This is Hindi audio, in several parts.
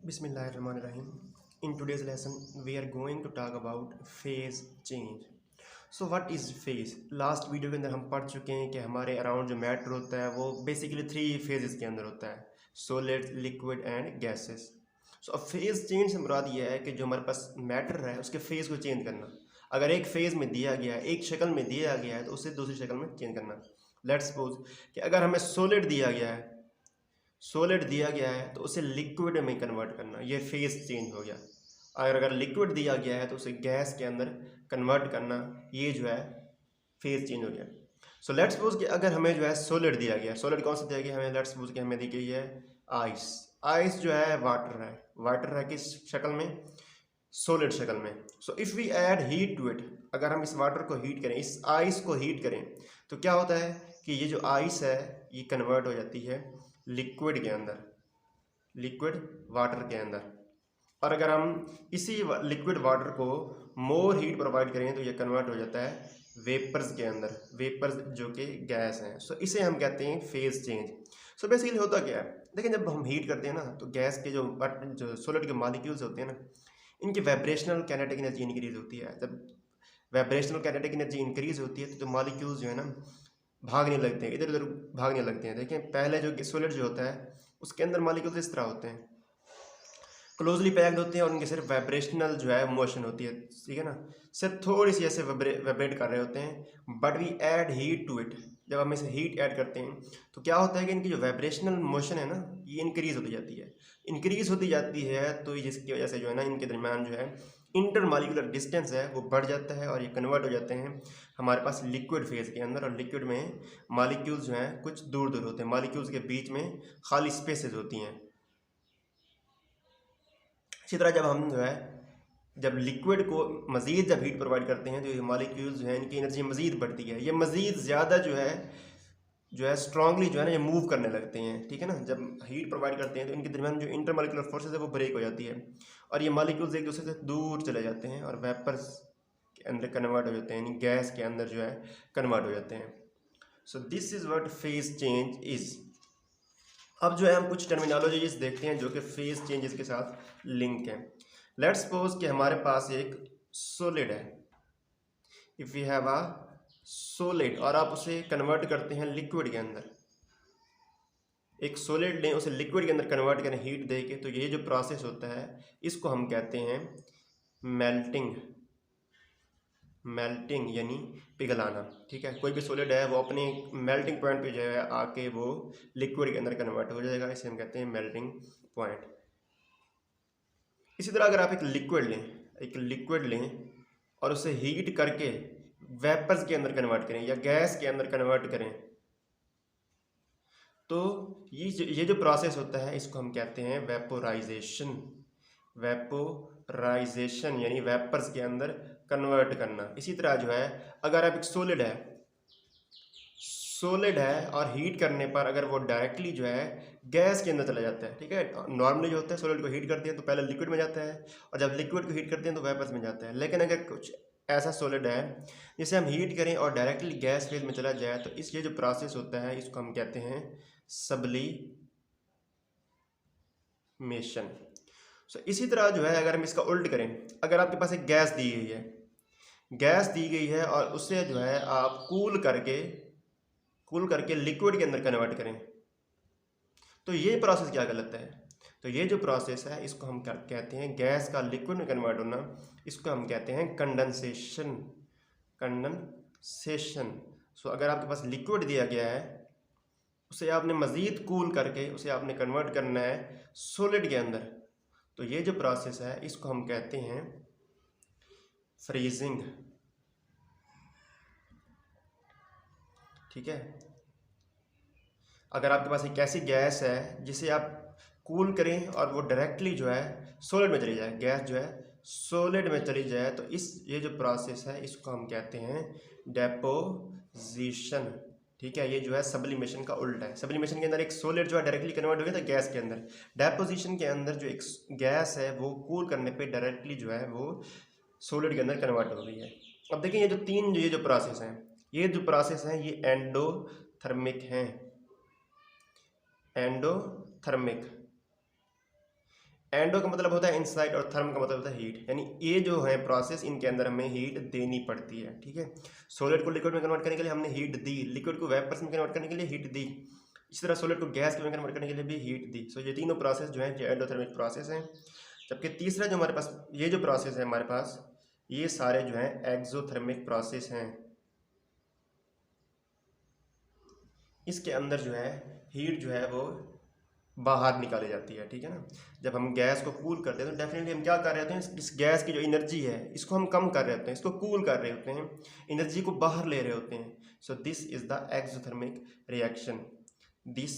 Bismillahirrahmanirrahim. In today's lesson, we are going to talk about phase change. So what is phase? Last video के अंदर हम पढ़ चुके हैं कि हमारे अराउंड जो मैटर होता है वो बेसिकली 3 फेजेस के अंदर होता है, सॉलिड, लिक्विड एंड गैसेस. सो अब फेज चेंज से मुराद ये है कि जो हमारे पास मैटर है उसके फेज को चेंज करना. अगर एक फेज में दिया गया है, एक शक्ल में दिया गया है, तो उसे दूसरी शक्ल में चेंज करना. लेट्स सपोज कि अगर हमें सॉलिड दिया गया है तो उसे लिक्विड में कन्वर्ट करना, ये फेज चेंज हो गया. अगर लिक्विड दिया गया है तो उसे गैस के अंदर कन्वर्ट करना, ये जो है फेज चेंज हो गया. सो लेट्स सपोज कि अगर हमें जो है सॉलिड दिया गया है, सॉलिड कौन सा दिया गया है हमें, लेट्स सपोज कि हमें दी गई है आइस. आइस जो है वाटर है किस शक्ल में, सॉलिड शक्ल में. So if we add heat to it, अगर हम इस वाटर को हीट करें, इस आइस को हीट करें, तो क्या होता है कि ये जो आइस है ये कन्वर्ट हो जाती है लिक्विड के अंदर, लिक्विड वाटर के अंदर. और अगर हम इसी लिक्विड वाटर को मोर हीट प्रोवाइड करें तो ये कन्वर्ट हो जाता है वेपर्स के अंदर, वेपर्स जो कि गैस हैं. सो इसे हम कहते हैं फेज चेंज. सो बेसिकली होता क्या है, देखिए जब हम हीट करते हैं ना तो गैस के जो सॉलिड के मॉलिक्यूल्स होते हैं ना, इनकी वाइब्रेशनल काइनेटिक एनर्जी इंक्रीज होती है. जब वाइब्रेशनल काइनेटिक एनर्जी इंक्रीज होती है तो मॉलिक्यूल्स जो है ना भागने लगते हैं, इधर उधर भागने लगते हैं. देखें पहले जो सॉलिड जो होता है उसके अंदर मॉलिक्यूल्स इस तरह होते हैं, क्लोजली पैक्ड होते हैं और उनके सिर्फ वाइब्रेशनल जो है मोशन होती है, ठीक है ना, सिर्फ थोड़ी सी ऐसे वाइब्रेट कर रहे होते हैं. But we add heat to it, जब हम इसे हीट ऐड करते हैं तो क्या होता है कि इनकी जो वाइब्रेशनल मोशन है ना ये इंक्रीज होती जाती है. तो जिसकी वजह से जो है ना इनके दरमियान जो है इंटरमॉलिक्यूलर डिस्टेंस है वो बढ़ जाता है और ये कन्वर्ट हो जाते हैं हमारे पास लिक्विड फेज के अंदर. और लिक्विड में मॉलिक्यूल्स जो हैं कुछ दूर दूर होते हैं, मॉलिक्यूल्स के बीच में खाली स्पेसेस होती हैं. इसी तरह जब लिक्विड को मज़ीद जब हीट प्रोवाइड करते हैं तो ये मॉलिक्यूल्स जो है इनकी एनर्जी मज़ीद बढ़ती है, ये मज़ीद ज़्यादा जो है स्ट्रांगली जो है ना ये मूव करने लगते हैं, ठीक है ना. जब हीट प्रोवाइड करते हैं तो इनके दरमियान जो इंटरमॉलिक्यूलर फोर्सेस है वो ब्रेक हो जाती है और ये मॉलिक्यूल्स एक दूसरे से दूर चले जाते हैं और वेपर्स के अंदर कन्वर्ट हो जाते हैं, यानी गैस के अंदर जो है कन्वर्ट हो जाते हैं. So this is what phase change is. अब जो है हम कुछ टर्मिनोलॉजीज देखते हैं जो कि फेज चेंजेस के साथ लिंक है. लेट्स सपोज कि हमारे पास एक सॉलिड है. If we have a solid और आप उसे कन्वर्ट करते हैं लिक्विड के अंदर, एक सॉलिड लें उसे लिक्विड के अंदर कन्वर्ट करें हीट दे के, तो ये जो प्रोसेस होता है इसको हम कहते हैं मेल्टिंग. मेल्टिंग यानी पिघलाना, ठीक है. कोई भी सॉलिड है वो अपने मेल्टिंग पॉइंट पे जो है आके वो लिक्विड के अंदर कन्वर्ट हो जाएगा, इसे हम कहते हैं मेल्टिंग पॉइंट. इसी तरह अगर आप एक लिक्विड लें और उसे हीट करके वेपर्स के अंदर कन्वर्ट करें या गैस के अंदर कन्वर्ट करें, तो ये जो प्रोसेस होता है इसको हम कहते हैं वेपोराइजेशन. वेपोराइजेशन यानी वेपर्स के अंदर कन्वर्ट करना. इसी तरह जो है अगर आप एक सॉलिड है और हीट करने पर अगर वो डायरेक्टली जो है गैस के अंदर चला जाता है, ठीक है. नॉर्मली जो होता है सॉलिड को हीट करते हैं तो पहले लिक्विड में जाता है और जब लिक्विड को हीट करते हैं तो वेपर्स में जाता है. लेकिन अगर कुछ ऐसा सॉलिड है जिसे हम हीट करें और डायरेक्टली गैस फेज में चला जाए तो ये जो प्रोसेस होता है इसको हम कहते हैं सब्लिमेशन. सो इसी तरह जो है अगर हम इसका उल्ट करें, अगर आपके पास एक गैस दी गई है और उसे जो है आप कूल करके लिक्विड के अंदर कन्वर्ट करें, तो ये प्रोसेस क्या गलत है. तो ये जो प्रोसेस है इसको हम कहते हैं गैस का लिक्विड में कन्वर्ट होना, इसको हम कहते हैं कंडेंसेशन. सो अगर आपके पास लिक्विड दिया गया है उसे आपने मज़ीद कूल करके उसे आपने कन्वर्ट करना है सॉलिड के अंदर, तो ये जो प्रोसेस है इसको हम कहते हैं फ्रीजिंग, ठीक है. अगर आपके पास एक ऐसी गैस है जिसे आप कूल करें और वो डायरेक्टली जो है सॉलिड में चली जाए, गैस जो है सॉलिड में चली जाए, तो ये जो प्रोसेस है इसको हम कहते हैं डेपोजिशन, ठीक है. ये जो है सब्लिमेशन का उल्टा है. सब्लिमेशन के अंदर एक सॉलिड जो है डायरेक्टली कन्वर्ट हो गया था गैस के अंदर. डेपोजिशन के अंदर जो एक गैस है वो कूल करने पे डायरेक्टली जो है वो सॉलिड के अंदर कन्वर्ट हो गई है. अब देखिए ये जो प्रोसेस हैं ये एंडोथर्मिक हैं. एंडोथर्मिक एंडो का मतलब होता है इनसाइड और थर्म का मतलब होता है हीट, यानी ये जो है प्रोसेस, इनके अंदर हमें हीट देनी पड़ती है, ठीक है। सॉलिड को लिक्विड में कन्वर्ट करने के लिए हमने हीट दी, लिक्विड को वेपर्स में कन्वर्ट करने के लिए हीट दी, इसी तरह सॉलिड को गैस में कन्वर्ट करने के लिए भी हीट दी। सो ये तीनों प्रोसेस जो है एंडोथर्मिक प्रोसेस हैं। जबकि तीसरा जो हमारे पास ये जो प्रोसेस है हमारे पास, ये सारे जो है एक्सोथर्मिक प्रोसेस हैं। इसके अंदर जो है हीट जो है वो बाहर निकाली जाती है, ठीक है ना। जब हम गैस को कूल करते हैं तो डेफिनेटली हम क्या कर रहे होते हैं, इस गैस की जो एनर्जी है इसको हम कम कर रहे होते हैं, इसको कूल कर रहे होते हैं, एनर्जी को बाहर ले रहे होते हैं। So this is the exothermic reaction. This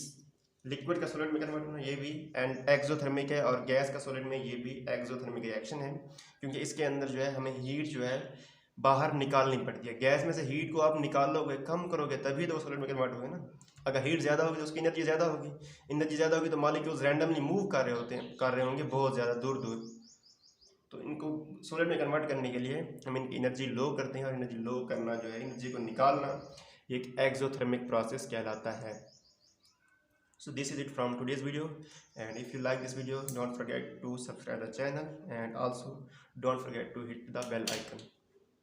liquid का सॉलिड में कन्वर्ट होना ये भी एंड एक्सोथर्मिक है, और गैस का सॉलिड में ये भी एक्सोथर्मिक रिएक्शन है, क्योंकि इसके अंदर जो है हमें हीट जो है बाहर निकालनी पड़ती है। गैस में से हीट को आप निकालोगे, कम करोगे, तभी तो वो सॉलिड में कन्वर्ट होगा ना। अगर हीट ज़्यादा होगी तो उसकी एनर्जी ज़्यादा होगी, एनर्जी ज़्यादा होगी तो मॉलिक्यूल्स रैंडमली मूव कर रहे होंगे बहुत ज़्यादा दूर दूर। तो इनको सॉलिड में कन्वर्ट करने के लिए हम इनकी एनर्जी लो करते हैं, और एनर्जी लो करना जो है, एनर्जी को निकालना, एक एक्सोथर्मिक प्रोसेस कहलाता है। So this is it from today's video, and if you like this video, don't forget to subscribe the channel, and also don't forget to hit the bell icon.